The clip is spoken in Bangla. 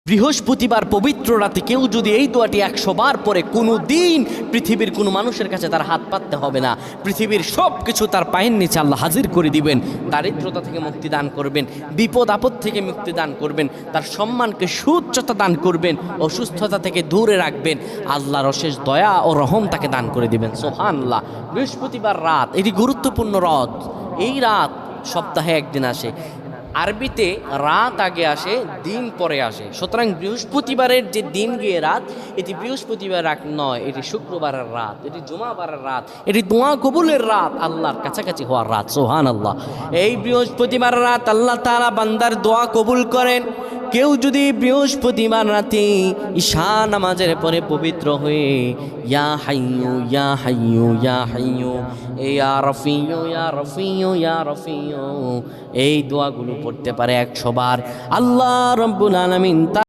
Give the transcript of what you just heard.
বৃহস্পতিবার পবিত্র রাতে কেউ যদি এই দোয়াটি 100 বার পরে কোনো দিন পৃথিবীর কোনো মানুষের কাছে তার হাত পাততে হবে না। পৃথিবীর সব কিছু তার পায়ের নিচে আল্লাহ হাজির করে দিবেন। দারিদ্রতা থেকে মুক্তি দান করবেন, বিপদ আপদ থেকে মুক্তি দান করবেন, তার সম্মানকে সুউচ্চতা দান করবেন, অসুস্থতা থেকে দূরে রাখবেন। আল্লাহর অশেষ দয়া ও রহম তাকে দান করে দিবেন। সুবহানাল্লাহ। বৃহস্পতিবার রাত এটি গুরুত্বপূর্ণ রাত। এই রাত সপ্তাহে একদিন আসে। আরবিতে রাত আগে আসে, দিন পরে আসে। সুতরাং বৃহস্পতিবারের যে দিন গিয়ে রাত, এটি বৃহস্পতিবার রাত নয়, এটি শুক্রবারের রাত, এটি জুমাবারের রাত, এটি দোয়া কবুলের রাত, আল্লাহর কাছাকাছি হওয়ার রাত। সুবহানাল্লাহ। এই বৃহস্পতিবার রাত আল্লাহ তাআলা বান্দার দোয়া কবুল করেন। কেউ যদি বৃহস্পতিবার রাতে ঈশা নামাজের পরে পবিত্র হয়ে ইয়া হাইয়ু ইয়া হাইয়ু ইয়া হাইয়ু ইয়া রফিয়ু ইয়া রফিয়ু ইয়া রফিয়ু এই দোয়াগুলো পড়তে পারে 100 বার, আল্লাহ রাব্বুল আলামিন